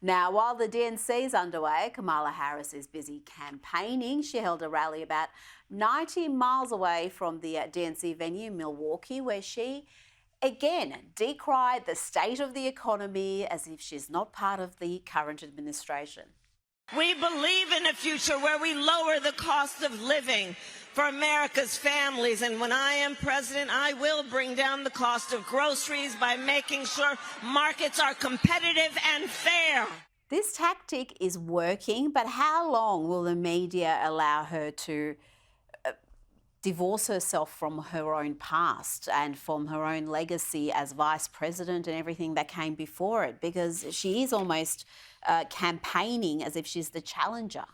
Now, while the DNC is underway, Kamala Harris is busy campaigning. She held a rally about 90 miles away from the DNC venue, Milwaukee, where she again decried the state of the economy as if she's not part of the current administration. We believe in a future where we lower the cost of living for America's families. And when I am president, I will bring down the cost of groceries by making sure markets are competitive and fair. This tactic is working, but how long will the media allow her to divorce herself from her own past and from her own legacy as vice president and everything that came before it? Because she is almost campaigning as if she's the challenger.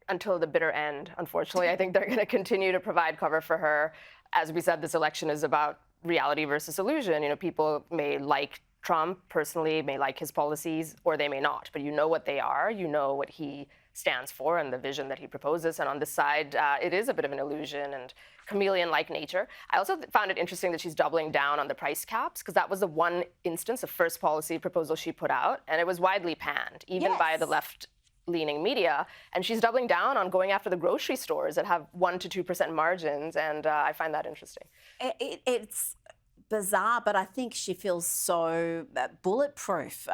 Until the bitter end, unfortunately. I think they're going to continue to provide cover for her. As we said, this election is about reality versus illusion. You know, people may like Trump personally, may like his policies, or they may not. But you know what they are. You know what he stands for and the vision that he proposes. And on this side, it is a bit of an illusion and chameleon-like nature. I also found it interesting that she's doubling down on the price caps, because that was the one instance of first policy proposal she put out, and it was widely panned, even by the left-leaning media. And she's doubling down on going after the grocery stores that have 1% to 2% margins, and I find that interesting. It's bizarre, but I think she feels so bulletproof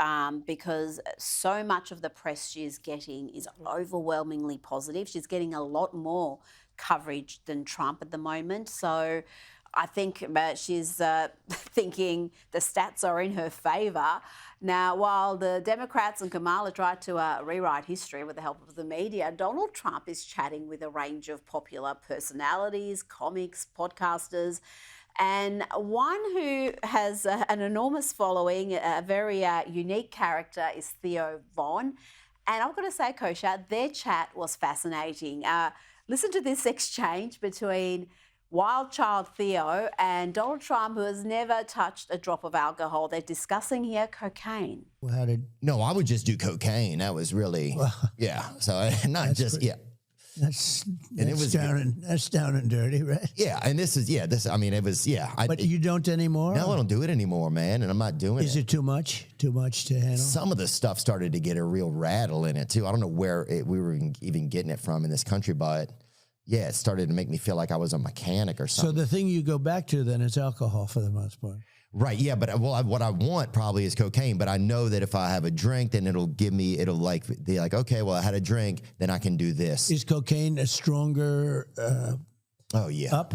because so much of the press she is getting is overwhelmingly positive. She's getting a lot more coverage than Trump at the moment. So I think she's thinking the stats are in her favour. Now, while the Democrats and Kamala try to rewrite history with the help of the media, Donald Trump is chatting with a range of popular personalities, comics, podcasters, and one who has an enormous following, a very unique character, is Theo Von. And I've got to say, Kosha, their chat was fascinating. Listen to this exchange between wild child Theo and Donald Trump, who has never touched a drop of alcohol. They're discussing here cocaine. Well, No, I would just do cocaine. That was really, yeah. So not just, That's down and dirty, right? Yeah, and I mean, it was, But you don't anymore? No, I don't do it anymore, man, and I'm not doing it. Is it too much? Too much to handle? Some of the stuff started to get a real rattle in it, too. I don't know where we were even getting it from in this country, but yeah, it started to make me feel like I was a mechanic or something. So the thing you go back to then is alcohol for the most part. Right, yeah, but what I want probably is cocaine, but I know that if I have a drink, then it'll be like, okay, well, I had a drink, then I can do this. Is cocaine a stronger up?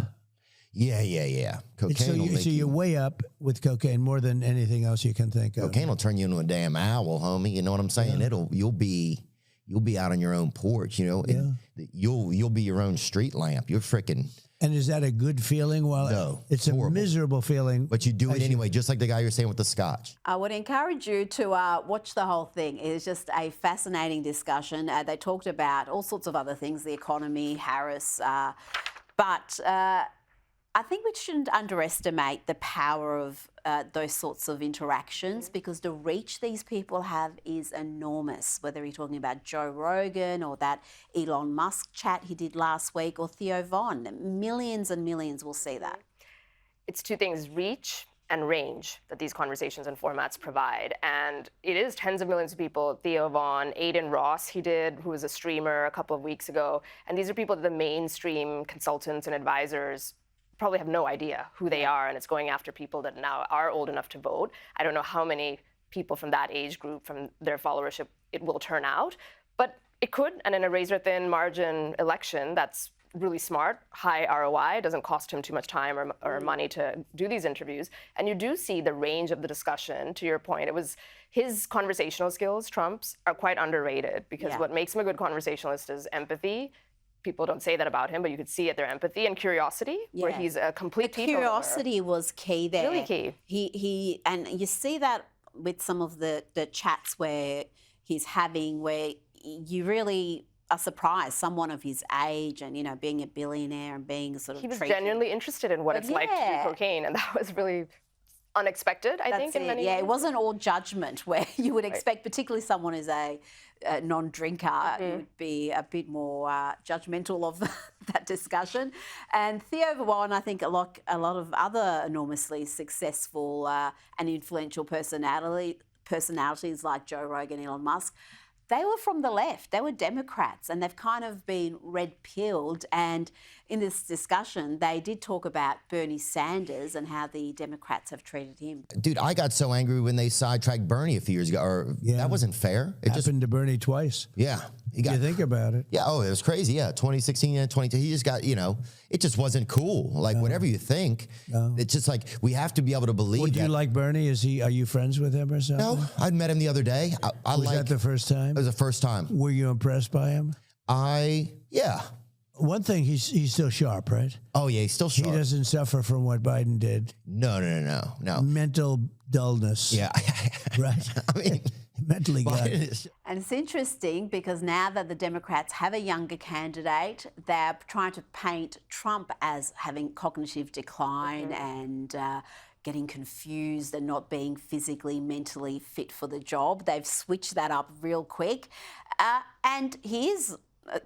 Yeah. Cocaine So you're way up with cocaine more than anything else you can think of. Cocaine will turn you into a damn owl, homie. You know what I'm saying? Yeah. You'll be out on your own porch, you know, and you'll be your own street lamp. You're freaking. And is that a good feeling? Well, no, it's a horrible. Miserable feeling. But you do it anyway, just like the guy you're saying with the scotch. I would encourage you to watch the whole thing. It's just a fascinating discussion. They talked about all sorts of other things, the economy, Harris, but I think we shouldn't underestimate the power of those sorts of interactions, because the reach these people have is enormous, whether you're talking about Joe Rogan or that Elon Musk chat he did last week, or Theo Von. Millions and millions will see that. It's two things, reach and range, that these conversations and formats provide. And it is tens of millions of people. Theo Von, Aiden Ross, who was a streamer a couple of weeks ago. And these are people that the mainstream consultants and advisors probably have no idea who they are, and it's going after people that now are old enough to vote. I don't know how many people from that age group, from their followership, it will turn out, but it could. And in a razor-thin margin election, that's really smart, high ROI. It doesn't cost him too much time or money to do these interviews. And you do see the range of the discussion. To your point, it was his conversational skills, Trump's, are quite underrated, because what makes him a good conversationalist is empathy. People don't say that about him, but you could see it, their empathy and curiosity, where he's a complete people. Curiosity was key there. Really key. And you see that with some of the chats where he's having, where you really are surprised, someone of his age and, you know, being a billionaire and being sort of He was genuinely interested in what it's like to do cocaine, and that was really unexpected, I think, in many ways. It wasn't all judgment, where you would expect, particularly someone who's a non-drinker, you would be a bit more judgmental of that discussion. And Theo Von, I think a lot of other enormously successful and influential personalities personalities like Joe Rogan, Elon Musk, they were from the left. They were Democrats, and they've kind of been red-pilled. And in this discussion, they did talk about Bernie Sanders and how the Democrats have treated him. Dude, I got so angry when they sidetracked Bernie a few years ago. That wasn't fair. It Happened to Bernie twice. yeah. He got, You think about it. yeah, oh, it was crazy. Yeah, 2016 and 22. He just got, it just wasn't cool. Like, whatever you think, it's just like, we have to be able to believe Would that. you like Bernie? Are you friends with him or something? No, I met him the other day. Was that the first time? It was the first time. Were you impressed by him? Yeah. One thing, he's still sharp, right? Oh, yeah, he's still He sharp. doesn't suffer from what Biden did. No. Mental dullness. Yeah. Right? I mean, Mentally got Biden it. is- And it's interesting because now that the Democrats have a younger candidate, they're trying to paint Trump as having cognitive decline and getting confused and not being physically, mentally fit for the job. They've switched that up real quick. And he is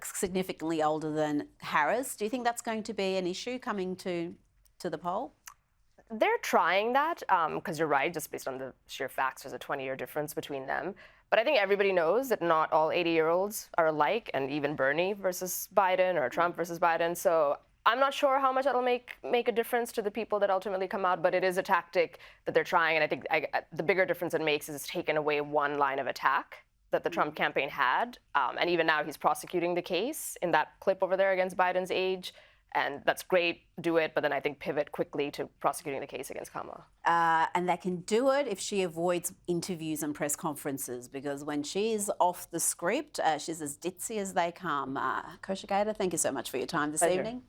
significantly older than Harris. Do you think that's going to be an issue coming to the poll? They're trying that because you're right, just based on the sheer facts, there's a 20-year difference between them. But I think everybody knows that not all 80-year-olds are alike, and even Bernie versus Biden or Trump versus Biden. So I'm not sure how much that'll make a difference to the people that ultimately come out, but it is a tactic that they're trying. And I think the bigger difference it makes is it's taken away one line of attack that the Trump campaign had. And even now he's prosecuting the case in that clip over there against Biden's age. And that's great, do it, but then I think pivot quickly to prosecuting the case against Kamala. And they can do it if she avoids interviews and press conferences, because when she's off the script, she's as ditzy as they come. Kosha Gada, thank you so much for your time this evening.